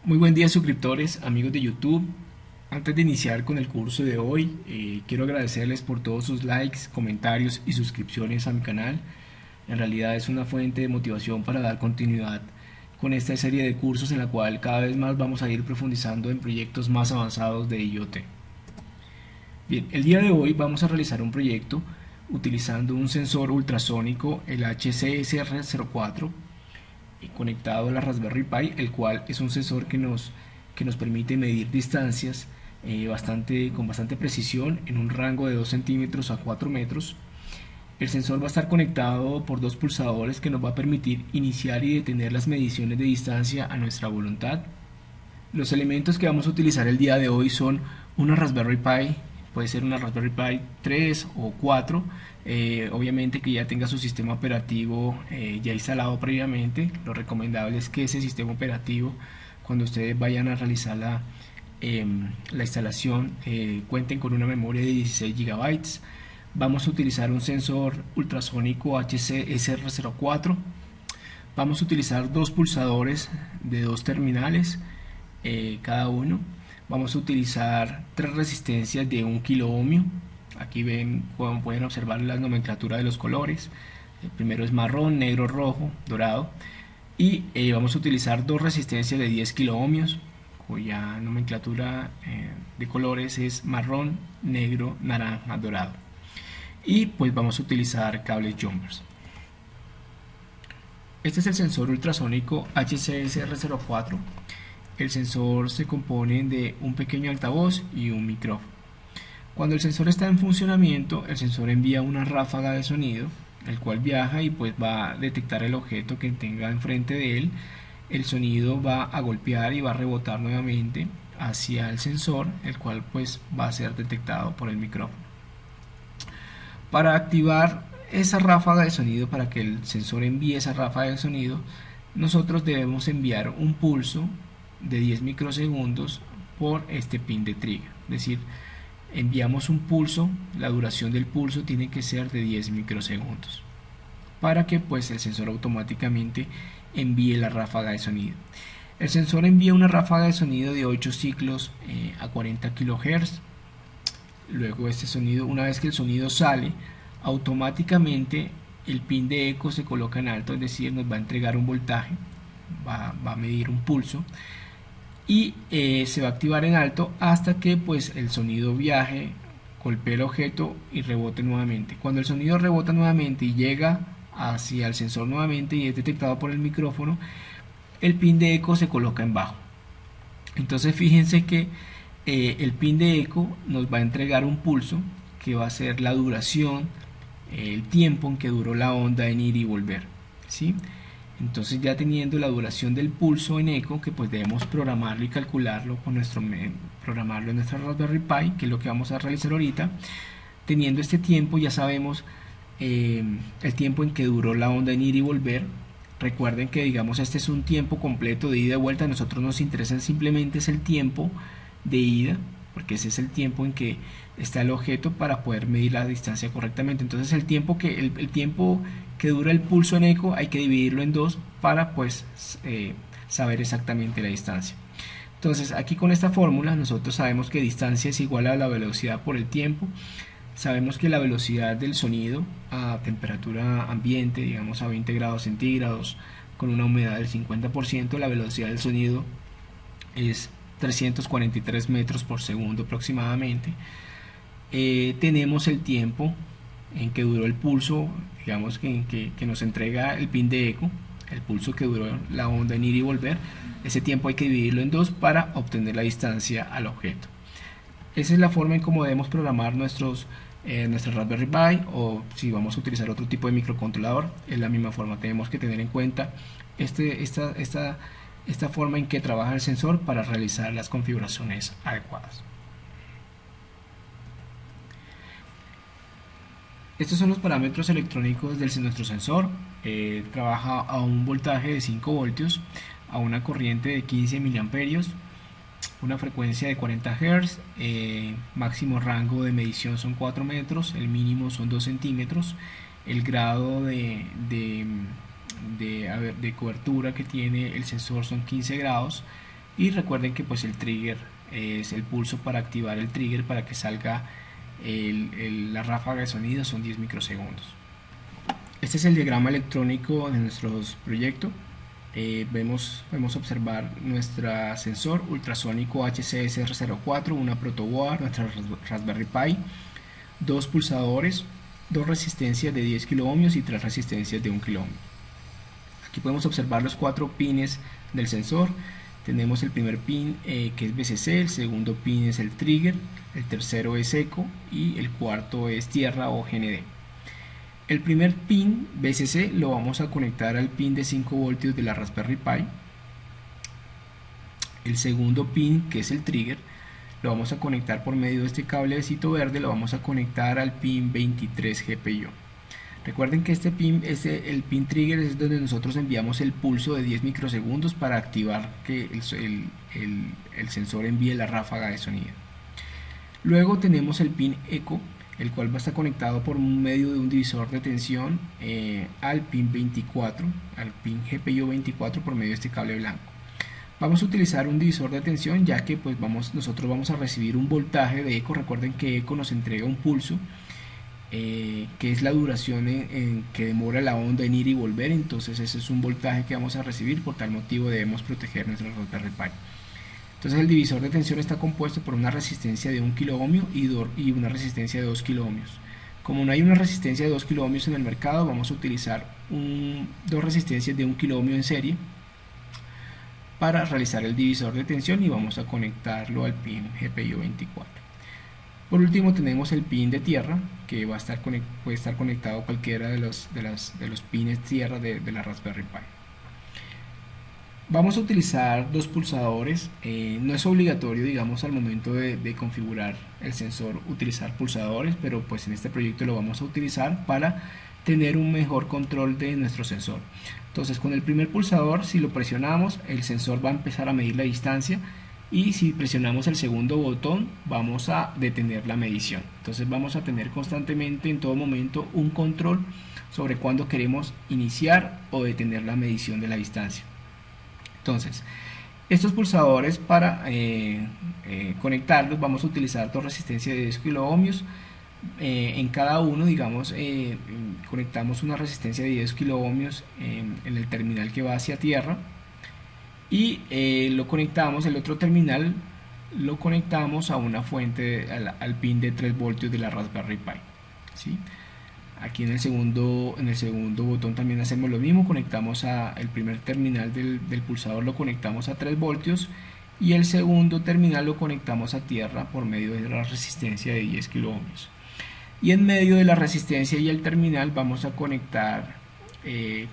Muy buen día, suscriptores, amigos de YouTube. Antes de iniciar con el curso de hoy, quiero agradecerles por todos sus likes, comentarios y suscripciones a mi canal. En realidad es una fuente de motivación para dar continuidad con esta serie de cursos en la cual cada vez más vamos a ir profundizando en proyectos más avanzados de IoT. Bien, el día de hoy vamos a realizar un proyecto utilizando un sensor ultrasónico, el HCSR04, conectado a la Raspberry Pi, el cual es un sensor que nos permite medir distancias con bastante precisión en un rango de 2 centímetros a 4 metros. El sensor va a estar conectado por dos pulsadores que nos va a permitir iniciar y detener las mediciones de distancia a nuestra voluntad. Los elementos que vamos a utilizar el día de hoy son una Raspberry Pi, puede ser una Raspberry Pi 3 o 4, obviamente que ya tenga su sistema operativo ya instalado previamente. Lo recomendable es que ese sistema operativo, cuando ustedes vayan a realizar la instalación, cuenten con una memoria de 16 GB. Vamos a utilizar un sensor ultrasónico HCSR04. Vamos a utilizar dos pulsadores de dos terminales cada uno. Vamos a utilizar tres resistencias de 1 kilo ohmio. Aquí ven, como pueden observar, la nomenclatura de los colores. El primero es marrón, negro, rojo, dorado. Y vamos a utilizar dos resistencias de 10 kilo ohmios, cuya nomenclatura de colores es marrón, negro, naranja, dorado. Y pues vamos a utilizar cables jumpers. Este es el sensor ultrasónico HCSR04. El sensor se compone de un pequeño altavoz y un micrófono. Cuando el sensor está en funcionamiento, el sensor envía una ráfaga de sonido, el cual viaja y pues va a detectar el objeto que tenga enfrente de él. El sonido va a golpear y va a rebotar nuevamente hacia el sensor, el cual pues va a ser detectado por el micrófono. Para activar esa ráfaga de sonido, para que el sensor envíe esa ráfaga de sonido, nosotros debemos enviar un pulso de 10 microsegundos por este pin de trigger. Es decir, enviamos un pulso, la duración del pulso tiene que ser de 10 microsegundos para que pues el sensor automáticamente envíe la ráfaga de sonido. El sensor envía una ráfaga de sonido de 8 ciclos a 40 kHz. Luego este sonido, una vez que el sonido sale, automáticamente el pin de eco se coloca en alto, es decir, nos va a entregar un voltaje, va a medir un pulso y se va a activar en alto hasta que pues el sonido viaje, golpee el objeto y rebote nuevamente. Cuando el sonido rebota nuevamente y llega hacia el sensor nuevamente y es detectado por el micrófono, el pin de eco se coloca en bajo. Entonces fíjense que el pin de eco nos va a entregar un pulso que va a ser la duración, el tiempo en que duró la onda en ir y volver, ¿sí? Entonces, ya teniendo la duración del pulso en eco, que pues debemos programarlo y calcularlo programarlo en nuestra Raspberry Pi, que es lo que vamos a realizar ahorita. Teniendo este tiempo, ya sabemos el tiempo en que duró la onda en ir y volver. Recuerden que, digamos, este es un tiempo completo de ida y vuelta. A nosotros nos interesa simplemente es el tiempo de ida, porque ese es el tiempo en que está el objeto para poder medir la distancia correctamente. Entonces el tiempo que dura el pulso en eco hay que dividirlo en dos para pues saber exactamente la distancia. Entonces aquí con esta fórmula nosotros sabemos que distancia es igual a la velocidad por el tiempo. Sabemos que la velocidad del sonido a temperatura ambiente, digamos a 20 grados centígrados, con una humedad del 50%, la velocidad del sonido es 343 metros por segundo aproximadamente. Tenemos el tiempo en que duró el pulso, digamos que nos entrega el pin de eco, el pulso que duró la onda en ir y volver. Ese tiempo hay que dividirlo en dos para obtener la distancia al objeto. Esa es la forma en cómo debemos programar nuestra Raspberry Pi, o si vamos a utilizar otro tipo de microcontrolador, es la misma forma. Tenemos que tener en cuenta esta forma en que trabaja el sensor para realizar las configuraciones adecuadas. Estos son los parámetros electrónicos de nuestro sensor. Trabaja a un voltaje de 5 voltios, a una corriente de 15 miliamperios, una frecuencia de 40 Hz, máximo rango de medición son 4 metros, el mínimo son 2 centímetros, el grado de cobertura que tiene el sensor son 15 grados, y recuerden que pues el trigger es el pulso para activar el trigger para que salga la ráfaga de sonido, son 10 microsegundos. Este es el diagrama electrónico de nuestro proyecto. Podemos observar nuestro sensor ultrasónico HCSR04, una protoboard, nuestra Raspberry Pi, dos pulsadores, dos resistencias de 10 kilo ohmios y tres resistencias de 1 kilo ohmio. Aquí podemos observar los 4 pines del sensor. Tenemos el primer pin que es VCC, el segundo pin es el trigger, el tercero es eco y el cuarto es tierra o GND. El primer pin VCC lo vamos a conectar al pin de 5 voltios de la Raspberry Pi. El segundo pin, que es el trigger, lo vamos a conectar por medio de este cablecito verde, lo vamos a conectar al pin 23 GPIO. Recuerden que el pin trigger es donde nosotros enviamos el pulso de 10 microsegundos para activar que el sensor envíe la ráfaga de sonido. Luego tenemos el pin eco, el cual va a estar conectado por medio de un divisor de tensión al pin 24, al pin GPIO 24 por medio de este cable blanco. Vamos a utilizar un divisor de tensión ya que pues nosotros vamos a recibir un voltaje de eco. Recuerden que eco nos entrega un pulso que es la duración en que demora la onda en ir y volver, entonces ese es un voltaje que vamos a recibir, por tal motivo debemos proteger nuestra Raspberry Pi. Entonces el divisor de tensión está compuesto por una resistencia de 1 kilo ohmio y una resistencia de 2 kilo ohmios. Como no hay una resistencia de 2 kilo ohmios en el mercado, vamos a utilizar dos resistencias de 1 kilo ohmio en serie para realizar el divisor de tensión y vamos a conectarlo al pin GPIO 24. Por último tenemos el pin de tierra, que puede estar conectado a cualquiera de los pines tierra de la Raspberry Pi. Vamos a utilizar dos pulsadores. No es obligatorio, digamos, al momento de configurar el sensor utilizar pulsadores, pero pues en este proyecto lo vamos a utilizar para tener un mejor control de nuestro sensor. Entonces, con el primer pulsador, si lo presionamos, el sensor va a empezar a medir la distancia, y si presionamos el segundo botón vamos a detener la medición. Entonces vamos a tener constantemente, en todo momento, un control sobre cuándo queremos iniciar o detener la medición de la distancia. Entonces, estos pulsadores, para conectarlos, vamos a utilizar dos resistencias de 10 kilo ohmios. En cada uno, digamos, conectamos una resistencia de 10 kilo ohmios en el terminal que va hacia tierra, y lo conectamos, el otro terminal lo conectamos a una fuente, al pin de 3 voltios de la Raspberry Pi, ¿sí? Aquí en el segundo botón también hacemos lo mismo, conectamos el primer terminal del pulsador, lo conectamos a 3 voltios y el segundo terminal lo conectamos a tierra por medio de la resistencia de 10 kilo ohmios. Y en medio de la resistencia y el terminal vamos a conectar,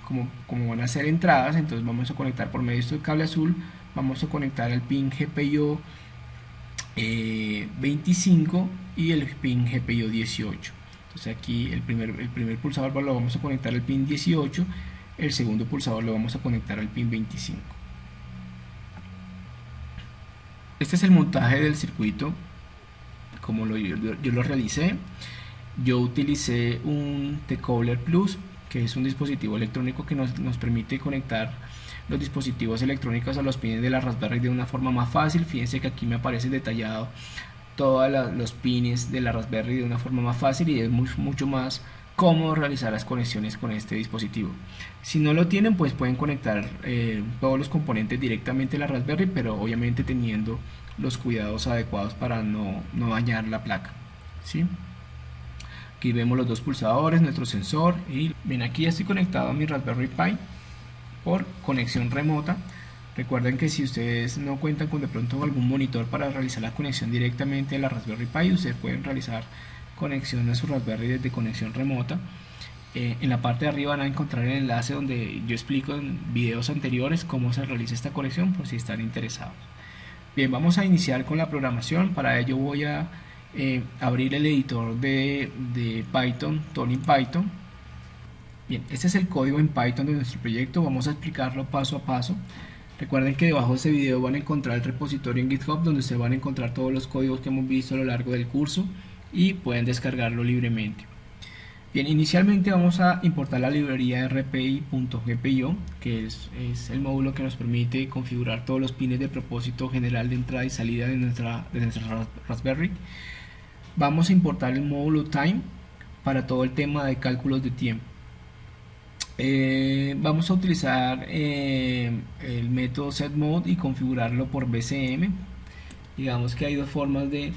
como van a ser entradas, entonces vamos a conectar por medio de este cable azul, vamos a conectar el pin GPIO 25 y el pin GPIO 18. Entonces aquí el primer pulsador lo vamos a conectar al pin 18, el segundo pulsador lo vamos a conectar al pin 25. Este es el montaje del circuito como yo lo realicé. Yo utilicé un T-Coupler Plus, que es un dispositivo electrónico que nos permite conectar los dispositivos electrónicos a los pines de la Raspberry de una forma más fácil. Fíjense que aquí me aparece detallado todos los pines de la Raspberry de una forma más fácil, y es mucho más cómodo realizar las conexiones con este dispositivo. Si no lo tienen, pues pueden conectar todos los componentes directamente a la Raspberry, pero obviamente teniendo los cuidados adecuados para no dañar la placa, ¿sí? Aquí vemos los dos pulsadores, nuestro sensor, y bien, aquí ya estoy conectado a mi Raspberry Pi por conexión remota. Recuerden que si ustedes no cuentan con de pronto algún monitor para realizar la conexión directamente a la Raspberry Pi, ustedes pueden realizar conexión a su Raspberry desde conexión remota. En la parte de arriba van a encontrar el enlace donde yo explico en videos anteriores cómo se realiza esta conexión, por si están interesados. Bien, vamos a iniciar con la programación. Para ello voy a abrir el editor de Python, Tony Python. Bien, este es el código en Python de nuestro proyecto. Vamos a explicarlo paso a paso. Recuerden que debajo de este video van a encontrar el repositorio en GitHub, donde se van a encontrar todos los códigos que hemos visto a lo largo del curso y pueden descargarlo libremente. Bien, inicialmente vamos a importar la librería rpi.gpio, que es el módulo que nos permite configurar todos los pines de propósito general de entrada y salida de nuestra Raspberry. Vamos a importar el módulo time para todo el tema de cálculos de tiempo. Vamos a utilizar el método setMode y configurarlo por BCM. Digamos que hay dos formas de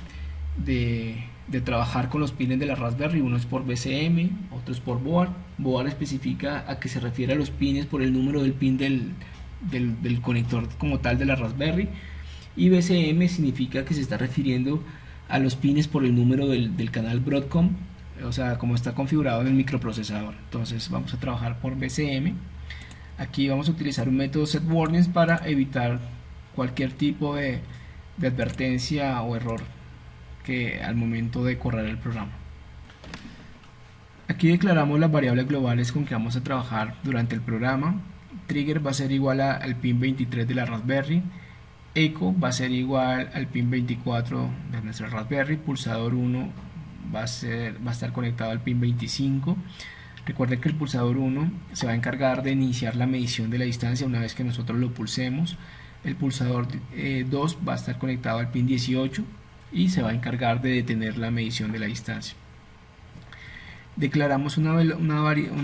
trabajar con los pines de la Raspberry. Uno es por BCM, otro es por board. Board especifica a que se refiere a los pines por el número del pin del conector como tal de la Raspberry, y BCM significa que se está refiriendo a los pines por el número del canal Broadcom, o sea, como está configurado en el microprocesador. Entonces vamos a trabajar por BCM. Aquí vamos a utilizar un método setWarnings para evitar cualquier tipo de advertencia o error que al momento de correr el programa. Aquí declaramos las variables globales con que vamos a trabajar durante el programa. Trigger va a ser igual al pin 23 de la Raspberry. Echo va a ser igual al pin 24 de nuestra Raspberry. Pulsador 1 va a estar conectado al pin 25. Recuerden que el pulsador 1 se va a encargar de iniciar la medición de la distancia una vez que nosotros lo pulsemos. El pulsador 2 va a estar conectado al pin 18 y se va a encargar de detener la medición de la distancia. Declaramos una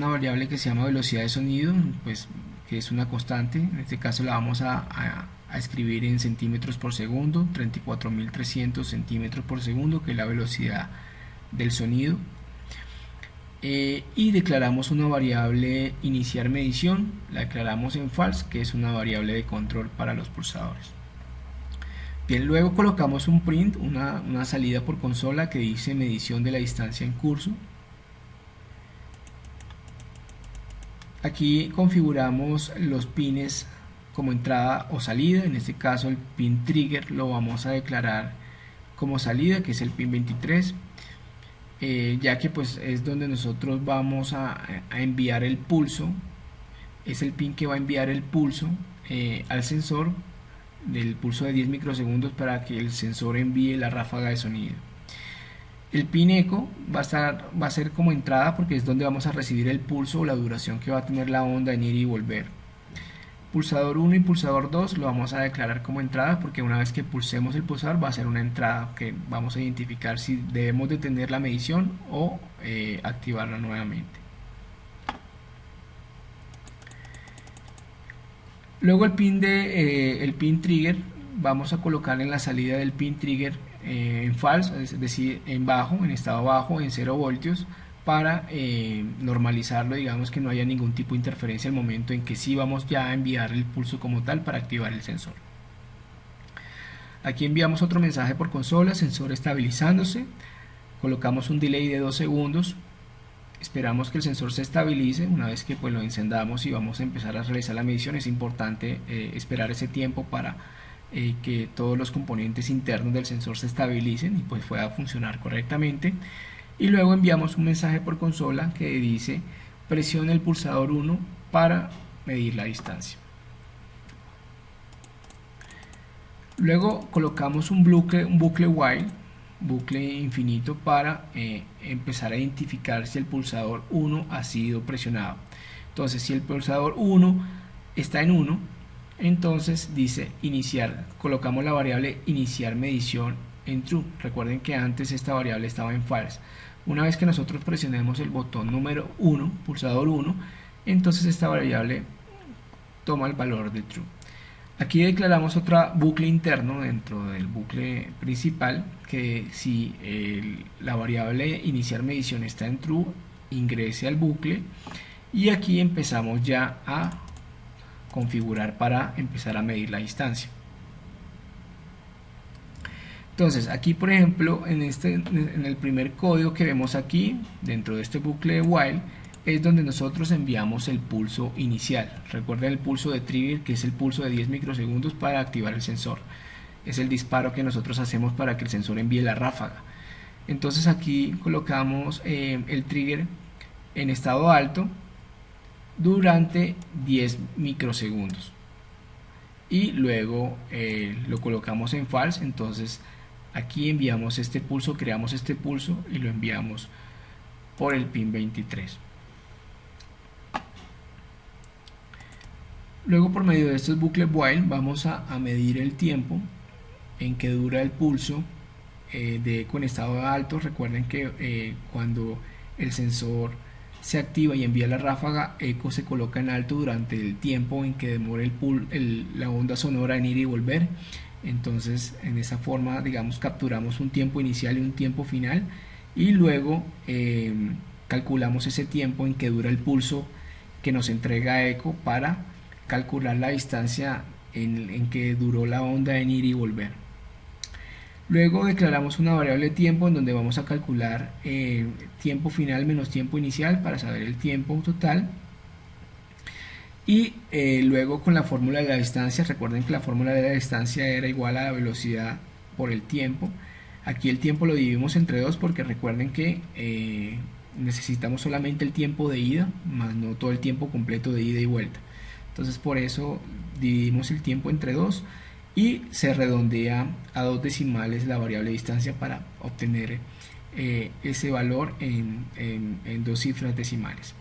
variable que se llama velocidad de sonido, pues, que es una constante. En este caso la vamos a escribir en centímetros por segundo, 34.300 centímetros por segundo, que es la velocidad del sonido. Y declaramos una variable iniciar medición, la declaramos en false, que es una variable de control para los pulsadores. Bien, luego colocamos un print, una salida por consola que dice medición de la distancia en curso. Aquí configuramos los pines como entrada o salida. En este caso el pin trigger lo vamos a declarar como salida, que es el pin 23, ya que pues es donde nosotros vamos a enviar el pulso. Es el pin que va a enviar el pulso al sensor, del pulso de 10 microsegundos, para que el sensor envíe la ráfaga de sonido. El pin eco va a ser como entrada, porque es donde vamos a recibir el pulso o la duración que va a tener la onda en ir y volver. Pulsador 1 y pulsador 2 lo vamos a declarar como entrada, porque una vez que pulsemos el pulsador va a ser una entrada que vamos a identificar si debemos detener la medición o activarla nuevamente. Luego el pin trigger vamos a colocar en la salida del pin trigger en false, es decir, en bajo, en estado bajo, en 0 voltios, para normalizarlo, digamos que no haya ningún tipo de interferencia al momento en que sí vamos ya a enviar el pulso como tal para activar el sensor. Aquí enviamos otro mensaje por consola, sensor estabilizándose, colocamos un delay de 2 segundos, esperamos que el sensor se estabilice. Una vez que pues lo encendamos y vamos a empezar a realizar la medición, es importante esperar ese tiempo para que todos los componentes internos del sensor se estabilicen y pues pueda funcionar correctamente. Y luego enviamos un mensaje por consola que dice presione el pulsador 1 para medir la distancia. Luego colocamos un bucle while, bucle infinito, para empezar a identificar si el pulsador 1 ha sido presionado. Entonces, si el pulsador 1 está en 1, entonces dice iniciar, colocamos la variable iniciar medición en true. Recuerden que antes esta variable estaba en false. Una vez que nosotros presionemos el botón número 1, pulsador 1, entonces esta variable toma el valor de true. Aquí declaramos otra bucle interno dentro del bucle principal, que si la variable iniciar medición está en true, ingrese al bucle, y aquí empezamos ya a configurar para empezar a medir la distancia. Entonces aquí, por ejemplo, en el primer código que vemos aquí dentro de este bucle while, es donde nosotros enviamos el pulso inicial. Recuerden el pulso de trigger, que es el pulso de 10 microsegundos para activar el sensor. Es el disparo que nosotros hacemos para que el sensor envíe la ráfaga. Entonces aquí colocamos el trigger en estado alto durante 10 microsegundos. Y luego lo colocamos en false. Entonces aquí enviamos este pulso, creamos este pulso y lo enviamos por el pin 23. Luego, por medio de estos bucles while, vamos a medir el tiempo en que dura el pulso de eco en estado alto. Recuerden que cuando el sensor se activa y envía la ráfaga, eco se coloca en alto durante el tiempo en que demore la onda sonora en ir y volver. Entonces, en esa forma, digamos, capturamos un tiempo inicial y un tiempo final, y luego calculamos ese tiempo en que dura el pulso que nos entrega eco para calcular la distancia en que duró la onda en ir y volver. Luego declaramos una variable de tiempo en donde vamos a calcular tiempo final menos tiempo inicial para saber el tiempo total. Y luego con la fórmula de la distancia, recuerden que la fórmula de la distancia era igual a la velocidad por el tiempo. Aquí el tiempo lo dividimos entre 2 porque recuerden que necesitamos solamente el tiempo de ida, más no todo el tiempo completo de ida y vuelta. Entonces por eso dividimos el tiempo entre 2 y se redondea a 2 decimales la variable distancia para obtener ese valor en 2 cifras decimales.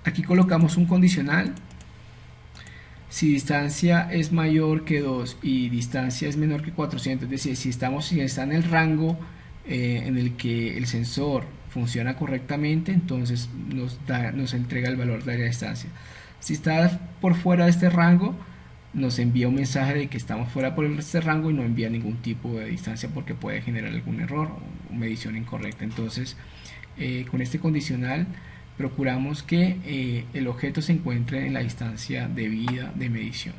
Aquí colocamos un condicional. Si distancia es mayor que 2 y distancia es menor que 400, es decir, si está en el rango en el que el sensor funciona correctamente, entonces nos entrega el valor de la distancia. Si está por fuera de este rango, nos envía un mensaje de que estamos fuera por este rango y no envía ningún tipo de distancia porque puede generar algún error o medición incorrecta. Entonces, con este condicional procuramos que el objeto se encuentre en la distancia debida de medición.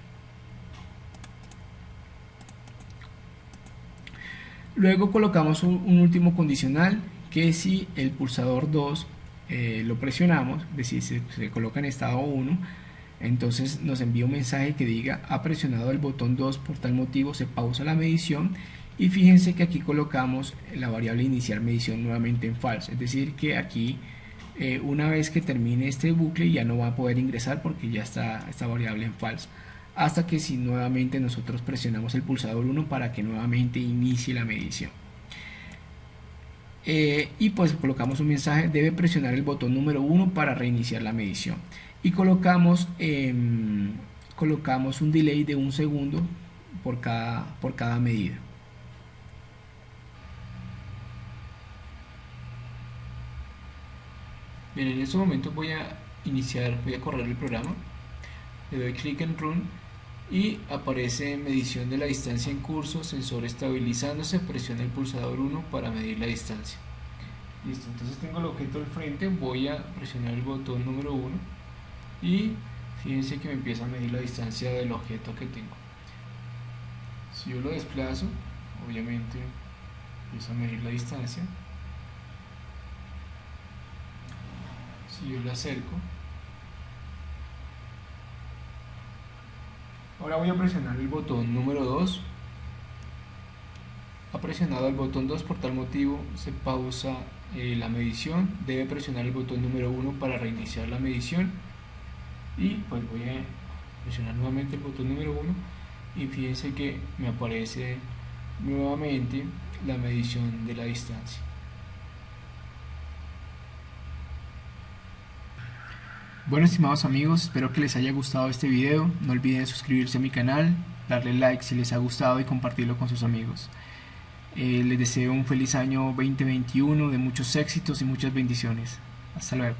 Luego colocamos un último condicional, que si el pulsador 2 lo presionamos, es decir, se coloca en estado 1, entonces nos envía un mensaje que diga: ha presionado el botón 2, por tal motivo se pausa la medición. Y fíjense que aquí colocamos la variable iniciar medición nuevamente en false, es decir que aquí una vez que termine este bucle ya no va a poder ingresar porque ya está esta variable en false, hasta que si nuevamente nosotros presionamos el pulsador 1 para que nuevamente inicie la medición. Y pues colocamos un mensaje: debe presionar el botón número 1 para reiniciar la medición, y colocamos un delay de 1 segundo por cada medida. Bien, en este momento voy a correr el programa. Le doy clic en Run y aparece medición de la distancia en curso, sensor estabilizándose, presiona el pulsador 1 para medir la distancia. Listo, entonces tengo el objeto al frente, voy a presionar el botón número 1 y fíjense que me empieza a medir la distancia del objeto que tengo. Si yo lo desplazo, obviamente empieza a medir la distancia. Si yo lo acerco, ahora voy a presionar el botón número 2. Ha presionado el botón 2, por tal motivo se pausa la medición. Debe presionar el botón número 1 para reiniciar la medición. Y pues voy a presionar nuevamente el botón número 1 y fíjense que me aparece nuevamente la medición de la distancia. Bueno, estimados amigos, espero que les haya gustado este video. No olviden suscribirse a mi canal, darle like si les ha gustado y compartirlo con sus amigos. Les deseo un feliz año 2021 de muchos éxitos y muchas bendiciones. Hasta luego.